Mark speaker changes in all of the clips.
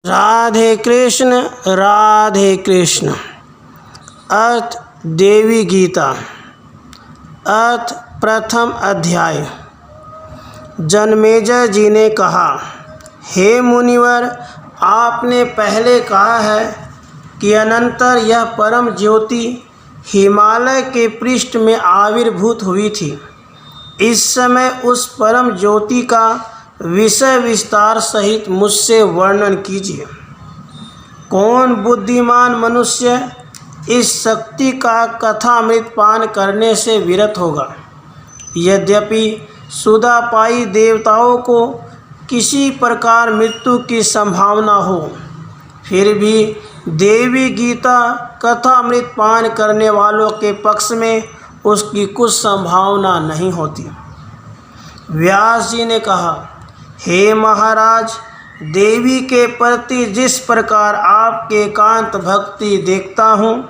Speaker 1: राधे कृष्ण राधे कृष्ण। अर्थ देवी गीता। अर्थ प्रथम अध्याय। जनमेजय जी ने कहा, हे मुनिवर, आपने पहले कहा है कि अनंतर यह परम ज्योति हिमालय के पृष्ठ में आविर्भूत हुई थी। इस समय उस परम ज्योति का विषय विस्तार सहित मुझसे वर्णन कीजिए। कौन बुद्धिमान मनुष्य इस शक्ति का कथामृत पान करने से विरत होगा। यद्यपि सुदापायी देवताओं को किसी प्रकार मृत्यु की संभावना हो, फिर भी देवी गीता कथामृत पान करने वालों के पक्ष में उसकी कुछ संभावना नहीं होती। व्यास जी ने कहा, हे महाराज, देवी के प्रति जिस प्रकार आपके एकांत भक्ति देखता हूँ,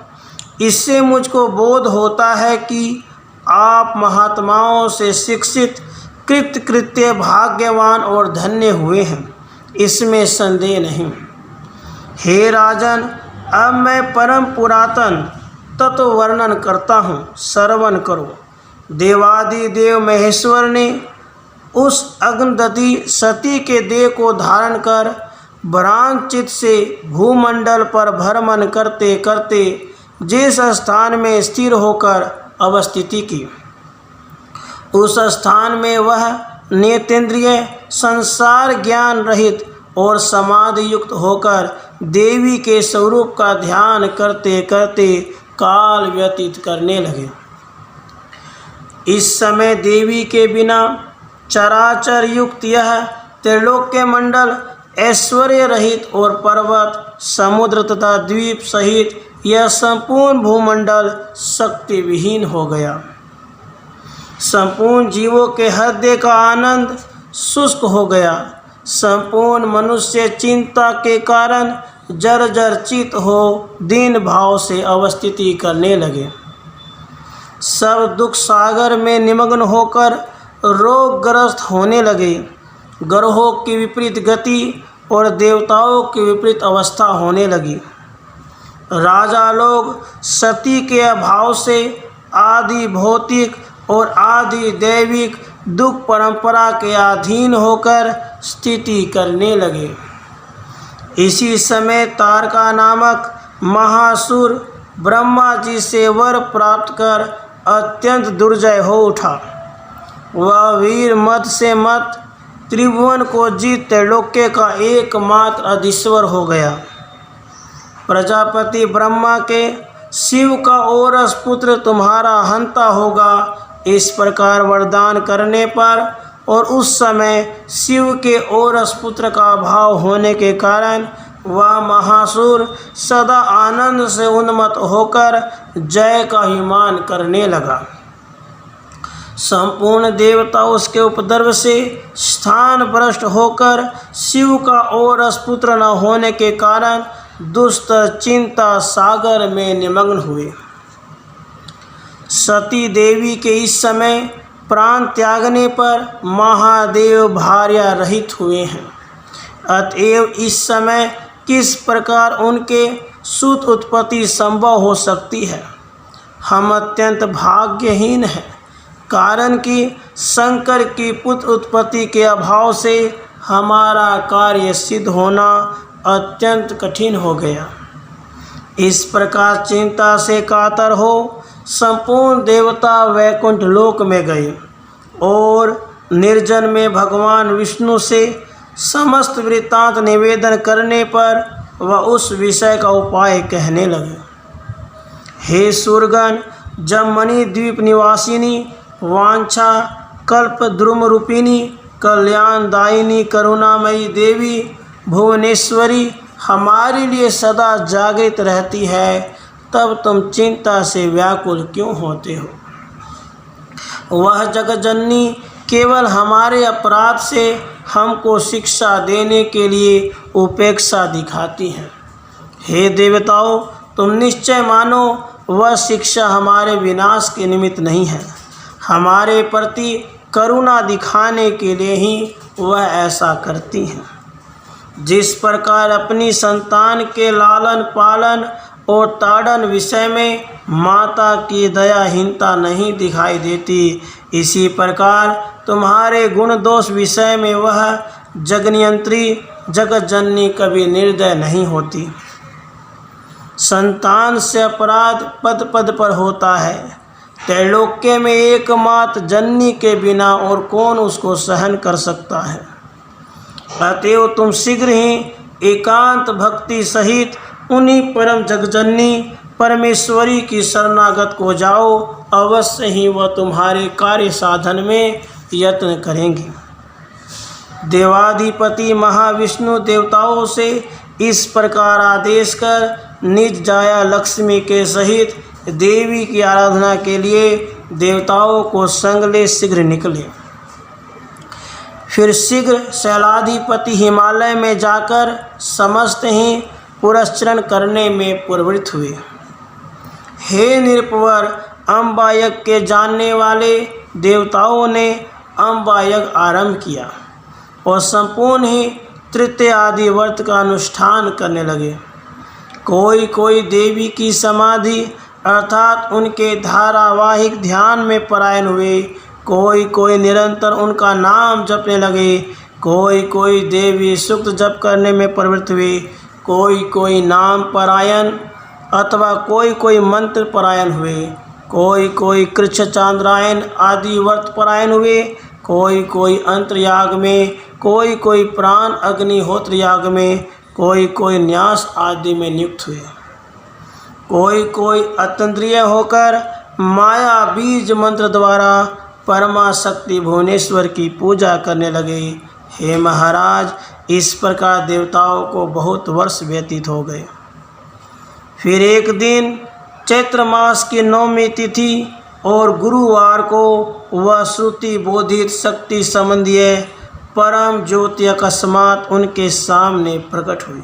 Speaker 1: इससे मुझको बोध होता है कि आप महात्माओं से शिक्षित, कृतकृत्य, भाग्यवान और धन्य हुए हैं, इसमें संदेह नहीं। हे राजन, अब मैं परम पुरातन तत्व वर्णन करता हूँ, श्रवण करो। देवादिदेव महेश्वर ने उस अग्निदती सती के देह को धारण कर भ्रांतचित्त से भूमंडल पर भ्रमण करते करते जिस स्थान में स्थिर होकर अवस्थिति की, उस स्थान में वह नेतेंद्रिय, संसार ज्ञान रहित और समाधि युक्त होकर देवी के स्वरूप का ध्यान करते करते काल व्यतीत करने लगे। इस समय देवी के बिना चराचर युक्त यह त्रिलोक्य मंडल ऐश्वर्य रहित और पर्वत, समुद्र तथा द्वीप सहित यह संपूर्ण भूमंडल शक्ति विहीन हो गया। संपूर्ण जीवों के हृदय का आनंद शुष्क हो गया। संपूर्ण मनुष्य चिंता के कारण जर्जर चित हो दीन भाव से अवस्थिति करने लगे। सब दुख सागर में निमग्न होकर रोगग्रस्त होने लगे। ग्रहों की विपरीत गति और देवताओं की विपरीत अवस्था होने लगी। राजा लोग सती के अभाव से आदि भौतिक और आदि दैविक दुख परंपरा के अधीन होकर स्थिति करने लगे। इसी समय तारका नामक महासुर ब्रह्मा जी से वर प्राप्त कर अत्यंत दुर्जय हो उठा। वह वीर मत से मत त्रिभुवन को जीत त्रैलोक्य का एकमात्र अधीश्वर हो गया। प्रजापति ब्रह्मा के शिव का औरस पुत्र तुम्हारा हंता होगा, इस प्रकार वरदान करने पर और उस समय शिव के औरस पुत्र का अभाव होने के कारण वह महासुर सदा आनंद से उन्मत्त होकर जय का अभिमान करने लगा। संपूर्ण देवता उसके उपद्रव से स्थान भ्रष्ट होकर शिव का औरस पुत्र न होने के कारण दुष्ट चिंता सागर में निमग्न हुए। सती देवी के इस समय प्राण त्यागने पर महादेव भार्या रहित हुए हैं। अतएव इस समय किस प्रकार उनके सुत उत्पत्ति संभव हो सकती है। हम अत्यंत भाग्यहीन हैं, कारण कि शंकर की पुत्र उत्पत्ति के अभाव से हमारा कार्य सिद्ध होना अत्यंत कठिन हो गया। इस प्रकार चिंता से कातर हो संपूर्ण देवता वैकुंठ लोक में गए और निर्जन में भगवान विष्णु से समस्त वृत्तांत निवेदन करने पर वह उस विषय का उपाय कहने लगे। हे सुरगण, जब मणि द्वीप निवासिनी, वांछा कल्प द्रुम रूपिणी, कल्याणदायिनी, करुणामयी देवी भुवनेश्वरी हमारे लिए सदा जागृत रहती है, तब तुम चिंता से व्याकुल क्यों होते हो। वह जगज्जननी केवल हमारे अपराध से हमको शिक्षा देने के लिए उपेक्षा दिखाती है। हे देवताओं, तुम निश्चय मानो वह शिक्षा हमारे विनाश के निमित्त नहीं है, हमारे प्रति करुणा दिखाने के लिए ही वह ऐसा करती हैं। जिस प्रकार अपनी संतान के लालन पालन और ताड़न विषय में माता की दयाहीनता नहीं दिखाई देती, इसी प्रकार तुम्हारे गुण दोष विषय में वह जगनियंत्री जगत जननी कभी निर्दय नहीं होती। संतान से अपराध पद पद पर होता है, त्रैलोक्य में एकमात्र जननी के बिना और कौन उसको सहन कर सकता है। अतएव तुम शीघ्र ही एकांत भक्ति सहित उन्हीं परम जगजननी परमेश्वरी की शरणागत को जाओ, अवश्य ही वह तुम्हारे कार्य साधन में यत्न करेंगी। देवाधिपति महाविष्णु देवताओं से इस प्रकार आदेश कर निज जाया लक्ष्मी के सहित देवी की आराधना के लिए देवताओं को संग ले शीघ्र निकले। फिर शीघ्र शैलाधिपति हिमालय में जाकर समस्त ही पुरस्चरण करने में प्रवृत्त हुए। हे नृपवर, अम्बा यज्ञ के जानने वाले देवताओं ने अम्बा यज्ञ आरंभ किया और संपूर्ण ही तृतीय आदि व्रत का अनुष्ठान करने लगे। कोई कोई देवी की समाधि अर्थात उनके धारावाहिक ध्यान में परायण हुए, कोई कोई निरंतर उनका नाम जपने लगे, कोई कोई देवी सूक्त जप करने में प्रवृत्त हुए, कोई कोई नाम परायण अथवा कोई कोई मंत्र परायण हुए, कोई कोई कृच्छ चांद्रायण आदि व्रत परायण हुए, कोई कोई अंतर्याग में, कोई कोई प्राण अग्निहोत्र याग में, कोई कोई न्यास आदि में नियुक्त हुए, कोई कोई अतंद्रिय होकर माया बीज मंत्र द्वारा परमाशक्ति भुवनेश्वर की पूजा करने लगे। हे महाराज, इस प्रकार देवताओं को बहुत वर्ष व्यतीत हो गए। फिर एक दिन चैत्र मास की 9वीं तिथि और गुरुवार को वह श्रुति बोधित शक्ति संबंधीय परम ज्योति अकस्मात उनके सामने प्रकट हुई।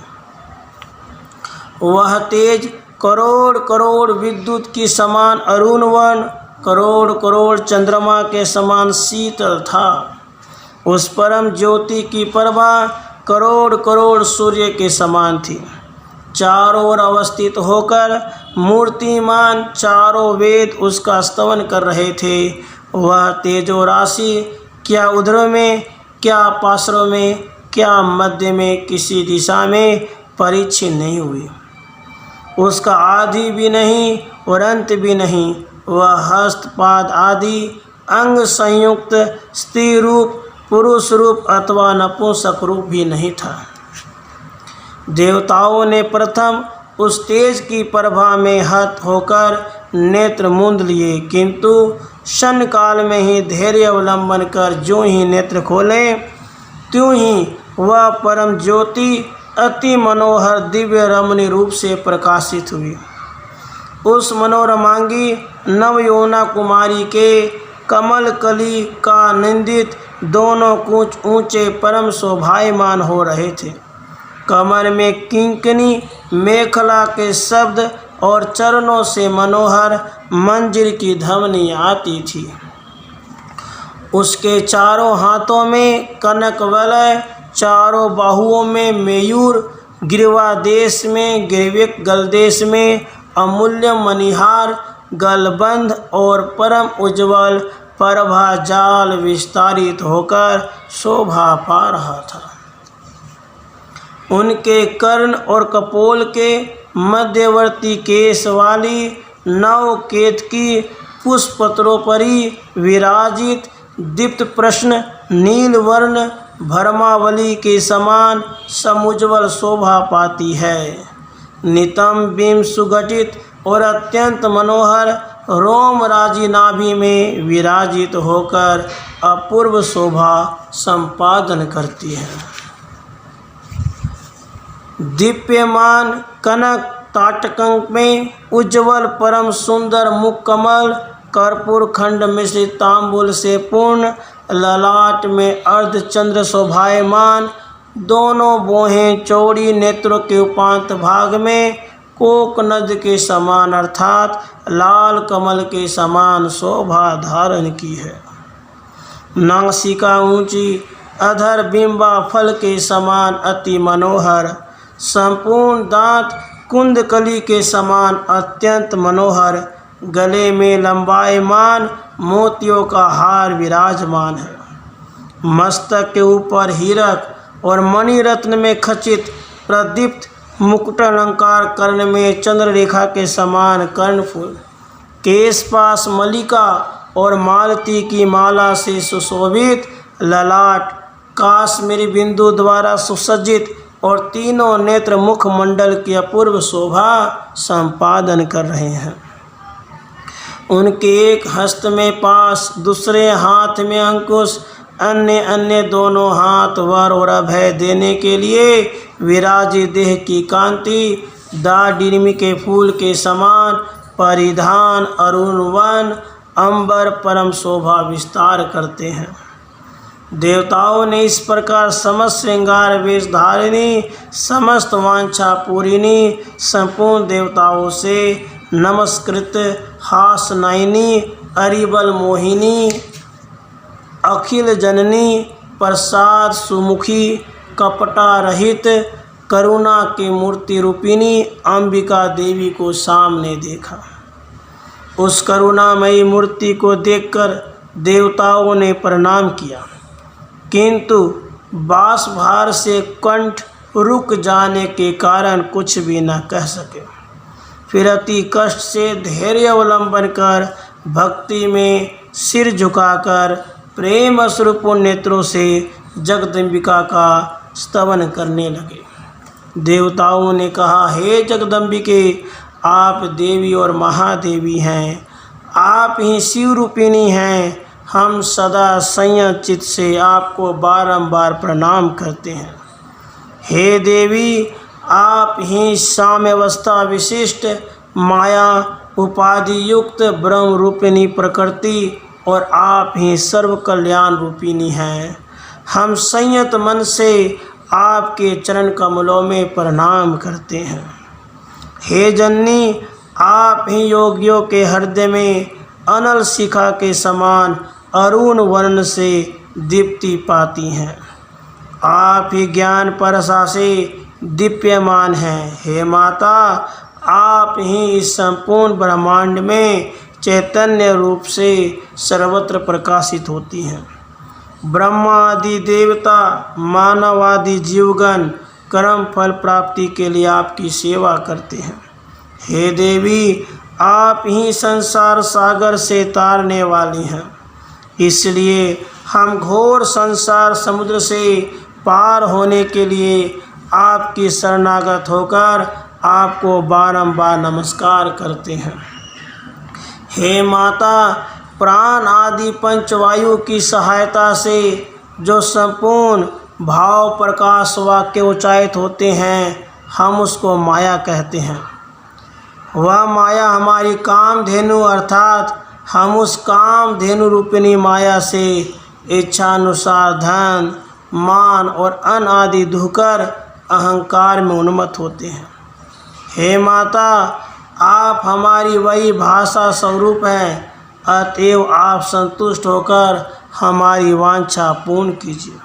Speaker 1: वह तेज करोड़ करोड़ विद्युत की समान अरुण वर्ण, करोड़ करोड़ चंद्रमा के समान शीतल था। उस परम ज्योति की प्रभा करोड़ करोड़ सूर्य के समान थी। चारों ओर अवस्थित होकर मूर्तिमान चारों वेद उसका स्तवन कर रहे थे। वह तेजो राशि क्या उधर में, क्या पार्श्व में, क्या मध्य में, किसी दिशा में परिच्छिन्न नहीं हुई। उसका आदि भी नहीं और अंत भी नहीं। वह हस्त पाद आदि अंग संयुक्त स्त्री रूप, पुरुष रूप अथवा नपुंसक रूप भी नहीं था। देवताओं ने प्रथम उस तेज की प्रभा में हत होकर नेत्र मूंद लिए, किंतु क्षण काल में ही धैर्य अवलंबन कर जो ही नेत्र खोले त्यों ही वह परम ज्योति अति मनोहर दिव्य रमणीय रूप से प्रकाशित हुई। उस मनोरमांगी नवयौवना कुमारी के कमल कली का निंदित दोनों कूच ऊंचे परम शोभायमान हो रहे थे। कमर में किंकनी मेखला के शब्द और चरणों से मनोहर मंजिल की ध्वनि आती थी। उसके चारों हाथों में कनक वलय, चारों बाहुओं में मयूर, ग्रीवादेश में ग्रीविक, गलदेश में अमूल्य मणिहार, गलबंध और परम उज्ज्वल प्रभा जाल विस्तारित होकर शोभा पा रहा था। उनके कर्ण और कपोल के मध्यवर्ती केश वाली नव केतकी पुष्पत्रों परी विराजित दीप्त प्रश्न नील वर्ण भरमावली के समान समुज्वल शोभा पाती है। नितम बिंब सुगठित और अत्यंत मनोहर रोम राजी नाभि में विराजित होकर अपूर्व शोभा संपादन करती है। दीप्यमान कनक ताटकंक में उज्ज्वल परम सुंदर मुख कमल, कर्पूर खंड मिश्रित तांबूल से पूर्ण ललाट में अर्धचंद्र शोभायमान, दोनों बोहें चौड़ी नेत्रों के उपांत भाग में कोक नद के समान अर्थात लाल कमल के समान शोभा धारण की है। नासिका ऊंची, अधर बिंबा फल के समान अति मनोहर, संपूर्ण दांत कुंदकली के समान अत्यंत मनोहर, गले में लंबायमान मोतियों का हार विराजमान है। मस्तक के ऊपर हीरक और मणिरत्न में खचित प्रदीप्त मुकुट अलंकार, कर्ण में चंद्ररेखा के समान कर्णफूल, केश पास मलिका और मालती की माला से सुशोभित ललाट, काश्मीरी बिंदु द्वारा सुसज्जित और तीनों नेत्र मुखमंडल की अपूर्व शोभा संपादन कर रहे हैं। उनके एक हस्त में पास, दूसरे हाथ में अंकुश, अन्य दोनों हाथ वर और अभय देने के लिए विराजित देह की कांति दाडिमी के फूल के समान, परिधान अरुण वन अंबर परम शोभा विस्तार करते हैं। देवताओं ने इस प्रकार समस्त श्रृंगार वेश धारिणी, समस्त वांछा पूरिणी, संपूर्ण देवताओं से नमस्कृत हासनाइनी, अरिबल मोहिनी, अखिल जननी, प्रसाद सुमुखी, कपटा रहित, करुणा की मूर्ति रूपिणी अंबिका देवी को सामने देखा। उस करुणामयी मूर्ति को देखकर देवताओं ने प्रणाम किया, किंतु बास भार से कंठ रुक जाने के कारण कुछ भी न कह सके। फिर अति कष्ट से धैर्य अवलंबन कर भक्ति में सिर झुकाकर प्रेम अश्रुपूर्ण नेत्रों से जगदम्बिका का स्तवन करने लगे। देवताओं ने कहा, हे जगदम्बिके, आप देवी और महादेवी हैं, आप ही शिव रूपिणी हैं। हम सदा संयत चित्त से आपको बारंबार प्रणाम करते हैं। हे देवी, आप ही साम्यावस्था विशिष्ट माया उपाधि युक्त ब्रह्म रूपिणी प्रकृति और आप ही सर्व कल्याण रूपिणी हैं। हम संयत मन से आपके चरण कमलों में प्रणाम करते हैं। हे जननी, आप ही योगियों के हृदय में अनल शिखा के समान अरुण वर्ण से दीप्ति पाती हैं। आप ही ज्ञान परसा से दीप्यमान हैं। हे माता, आप ही इस संपूर्ण ब्रह्मांड में चैतन्य रूप से सर्वत्र प्रकाशित होती हैं। ब्रह्मा आदि देवता, मानव आदि जीवगण कर्म फल प्राप्ति के लिए आपकी सेवा करते हैं। हे देवी, आप ही संसार सागर से तारने वाली हैं, इसलिए हम घोर संसार समुद्र से पार होने के लिए आपकी शरणागत होकर आपको बारंबार नमस्कार करते हैं। हे माता, प्राण आदि पंचवायु की सहायता से जो संपूर्ण भाव प्रकाश वाक्य उच्चारित होते हैं, हम उसको माया कहते हैं। वह माया हमारी कामधेनु अर्थात हम उस कामधेनु रूपिणी माया से इच्छानुसार धन, मान और अन्न आदि दुहकर अहंकार में उन्मत्त होते हैं। हे माता, आप हमारी वही भाषा स्वरूप हैं, अतएव आप संतुष्ट होकर हमारी वांछा पूर्ण कीजिए।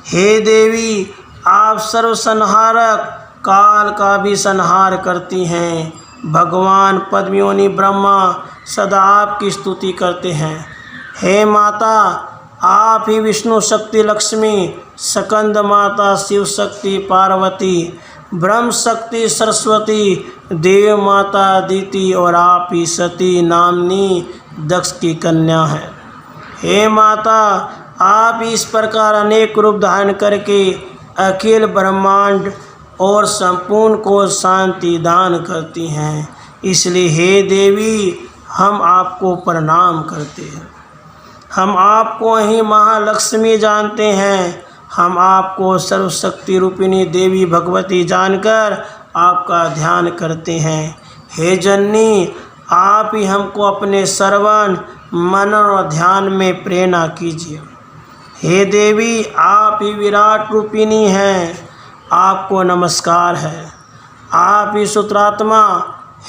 Speaker 1: हे देवी, आप सर्वसंहारक, काल का भी संहार करती हैं। भगवान पद्मयोनि ब्रह्मा सदा आपकी स्तुति करते हैं। हे माता, आप ही विष्णु शक्ति लक्ष्मी, स्कंद माता शिव शक्ति पार्वती, ब्रह्म शक्ति सरस्वती, देव माता अदिति और आप ही सती नामनी दक्ष की कन्या हैं। हे माता, आप इस प्रकार अनेक रूप धारण करके अखिल ब्रह्मांड और संपूर्ण को शांति दान करती हैं, इसलिए हे देवी, हम आपको प्रणाम करते हैं। हम आपको ही महालक्ष्मी जानते हैं। हम आपको सर्वशक्ति रूपिणी देवी भगवती जानकर आपका ध्यान करते हैं। हे जननी, आप ही हमको अपने श्रवण, मनन और ध्यान में प्रेरणा कीजिए। हे देवी, आप ही विराट रूपिणी हैं, आपको नमस्कार है। आप ही सूत्रात्मा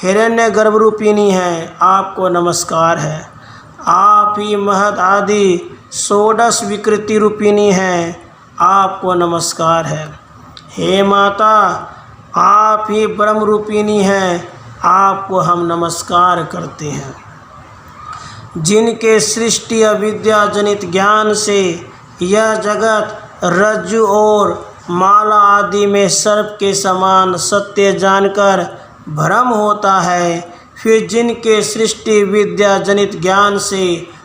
Speaker 1: हिरण्य गर्भ रूपिणी हैं, आपको नमस्कार है। आप ही महद आदि षोडश विकृति रूपिणी हैं, आपको नमस्कार है। हे माता, आप ही ब्रह्म रूपिणी हैं, आपको हम नमस्कार करते हैं। जिनके सृष्टि अविद्या जनित ज्ञान से यह जगत रज्जु और माला आदि में सर्प के समान सत्य जानकर भ्रम होता है, फिर जिनके सृष्टि विद्या जनित ज्ञान से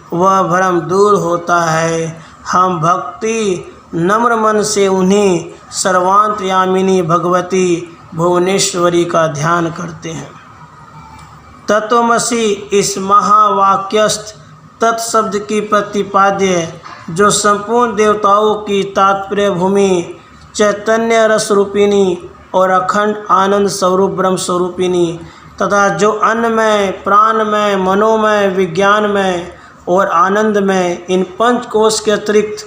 Speaker 1: वह भ्रम दूर होता है, हम भक्ति नम्र मन से उन्हीं सर्वांतर्यामिनी भगवती भुवनेश्वरी का ध्यान करते हैं। तत्वमसि इस महावाक्यस्थ तत्शब्द की प्रतिपाद्य जो संपूर्ण देवताओं की तात्पर्य भूमि चैतन्य रस रूपिणी और अखंड आनंद स्वरूप ब्रह्म स्वरूपिणी तथा जो अन्नमय, प्राणमय, मनोमय, विज्ञानमय और आनंदमय इन पंच कोश के अतिरिक्त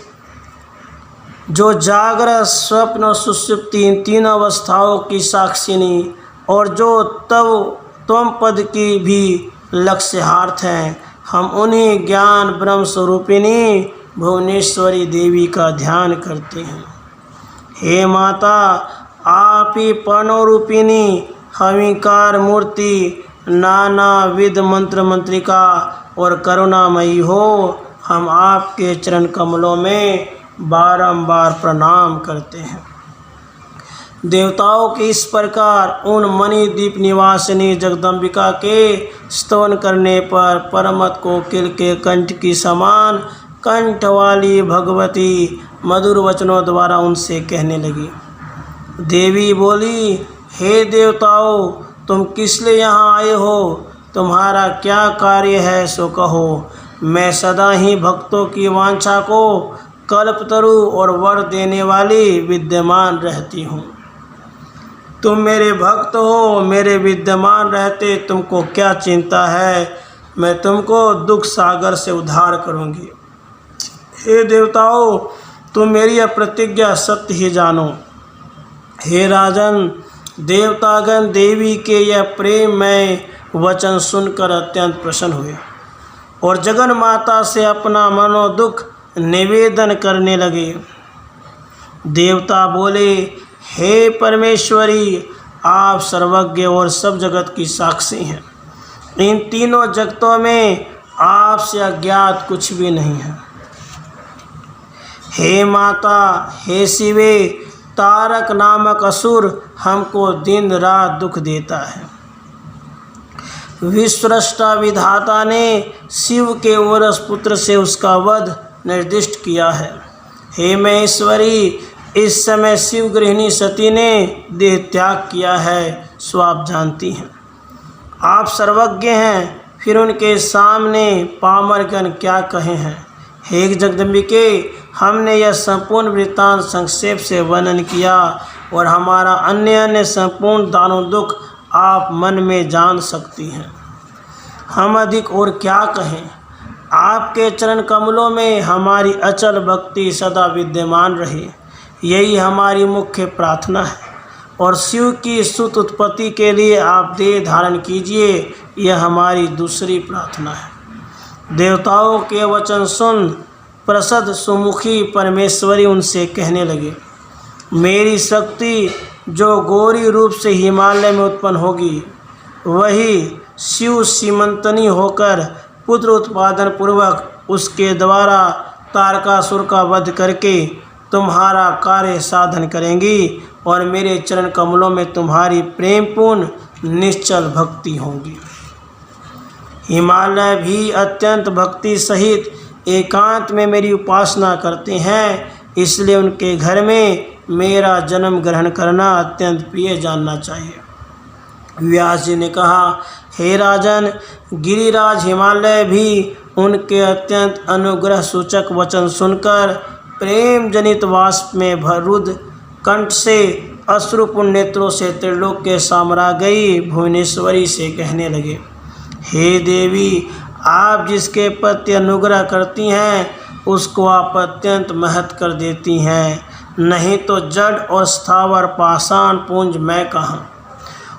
Speaker 1: जो जागरण, स्वप्न और सुषुप्ति इन तीन अवस्थाओं की साक्षिणी और जो त्वम पद की भी लक्ष्यार्थ हैं, हम उन्हीं ज्ञान ब्रह्म स्वरूपिणी भुवनेश्वरी देवी का ध्यान करते हैं। हे माता, आप ही पर्णो रूपिणी हविकार मूर्ति नाना विध मंत्र मंत्रिका और करुणामयी हो, हम आपके चरण कमलों में बारंबार प्रणाम करते हैं। देवताओं के इस प्रकार उन मणिदीप निवासिनी जगदम्बिका के स्तवन करने पर परमत कोकिल के कंठ की समान कंठ वाली भगवती मधुर वचनों द्वारा उनसे कहने लगी। देवी बोली, हे देवताओं, तुम किस लिए यहाँ आए हो? तुम्हारा क्या कार्य है सो कहो। मैं सदा ही भक्तों की वांछा को कल्पतरु और वर देने वाली विद्यमान रहती हूँ। तुम मेरे भक्त हो, मेरे विद्यमान रहते तुमको क्या चिंता है? मैं तुमको दुख सागर से उद्धार करूँगी। हे देवताओं, तुम मेरी यह प्रतिज्ञा सत्य ही जानो। हे राजन, देवतागण देवी के यह प्रेममय वचन सुनकर अत्यंत प्रसन्न हुए और जगन माता से अपना मनोदुख निवेदन करने लगे। देवता बोले, हे परमेश्वरी, आप सर्वज्ञ और सब जगत की साक्षी हैं। इन तीनों जगतों में आपसे अज्ञात कुछ भी नहीं है। हे माता, हे शिवे, तारक नामक असुर हमको दिन रात दुख देता है। विश्वस्रष्टा विधाता ने शिव के औरस पुत्र से उसका वध निर्दिष्ट किया है। हे महेश्वरी, इस समय शिव गृहिणी सती ने देह त्याग किया है, सो आप जानती हैं। आप सर्वज्ञ हैं, फिर उनके सामने पामरगण क्या कहे हैं। हे जगदम्बिके, हमने यह संपूर्ण वृत्तांत संक्षेप से वर्णन किया और हमारा अन्य अन्य संपूर्ण दानों दुख आप मन में जान सकती हैं। हम अधिक और क्या कहें। आपके चरण कमलों में हमारी अचल भक्ति सदा विद्यमान रहे, यही हमारी मुख्य प्रार्थना है। और शिव की सुत उत्पत्ति के लिए आप देह धारण कीजिए, यह हमारी दूसरी प्रार्थना है। देवताओं के वचन सुन प्रसन्न सुमुखी परमेश्वरी उनसे कहने लगे, मेरी शक्ति जो गौरी रूप से हिमालय में उत्पन्न होगी, वही शिव सीमंतनी होकर पुत्र उत्पादन पूर्वक उसके द्वारा तारकासुर का वध करके तुम्हारा कार्य साधन करेंगी और मेरे चरण कमलों में तुम्हारी प्रेमपूर्ण निश्चल भक्ति होगी। हिमालय भी अत्यंत भक्ति सहित एकांत में मेरी उपासना करते हैं, इसलिए उनके घर में मेरा जन्म ग्रहण करना अत्यंत प्रिय जानना चाहिए। व्यास जी ने कहा, हे राजन, गिरिराज हिमालय भी उनके अत्यंत अनुग्रह सूचक वचन सुनकर प्रेम जनित वाष्प में भरुद कंठ से अश्रुपूर्ण नेत्रों से त्रिलोक के साम्राज्ञी भुवनेश्वरी से कहने लगे, हे देवी, आप जिसके प्रति अनुग्रह करती हैं उसको आप अत्यंत महत्व कर देती हैं, नहीं तो जड़ और स्थावर पाषाण पुंज मैं कहाँ।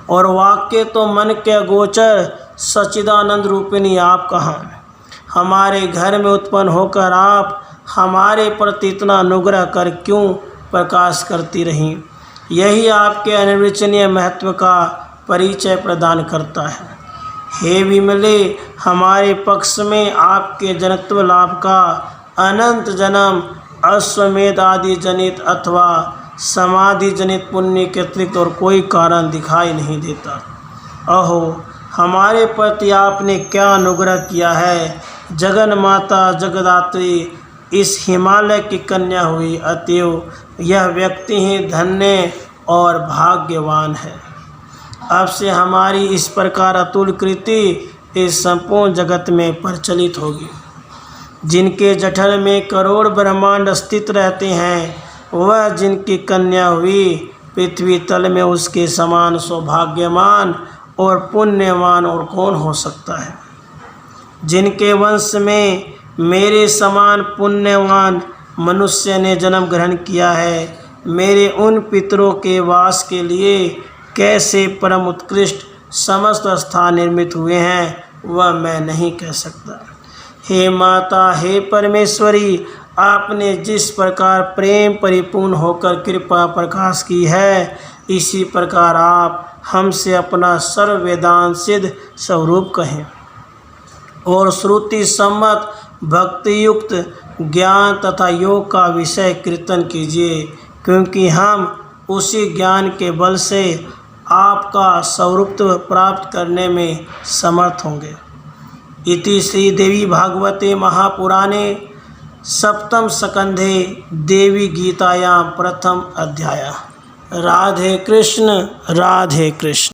Speaker 1: और वाक्य तो मन के गोचर सच्चिदानंद रूपिणी आप कहाँ। हमारे घर में उत्पन्न होकर आप हमारे प्रति इतना अनुग्रह कर क्यों प्रकाश करती रहीं? यही आपके अनिर्वचनीय महत्व का परिचय प्रदान करता है। हे विमले, हमारे पक्ष में आपके जनत्व लाभ का अनंत जन्म अश्वमेध आदि जनित अथवा समाधि जनित पुण्य के अतिरिक्त और कोई कारण दिखाई नहीं देता। अहो, हमारे प्रति आपने क्या अनुग्रह किया है। जगन माता जगदात्री इस हिमालय की कन्या हुई, अतएव यह व्यक्ति ही धन्य और भाग्यवान है। अब से हमारी इस प्रकार अतुल कृति इस संपूर्ण जगत में प्रचलित होगी। जिनके जठर में करोड़ ब्रह्मांड स्थित रहते हैं, वह जिनकी कन्या हुई, पृथ्वी तल में उसके समान सौभाग्यवान और पुण्यवान और कौन हो सकता है। जिनके वंश में मेरे समान पुण्यवान मनुष्य ने जन्म ग्रहण किया है, मेरे उन पितरों के वास के लिए कैसे परम उत्कृष्ट समस्त स्थान निर्मित हुए हैं, वह मैं नहीं कह सकता। हे माता, हे परमेश्वरी, आपने जिस प्रकार प्रेम परिपूर्ण होकर कृपा प्रकाश की है, इसी प्रकार आप हमसे अपना सर्व वेदांत सिद्ध स्वरूप कहें और श्रुति सम्मत भक्ति युक्त ज्ञान तथा योग का विषय कीर्तन कीजिए, क्योंकि हम उसी ज्ञान के बल से आपका स्वरूपत्व प्राप्त करने में समर्थ होंगे। इति श्री देवी भागवते महापुराणे सप्तम स्कंधे देवी गीतायां प्रथम अध्याय। राधे कृष्ण राधे कृष्ण।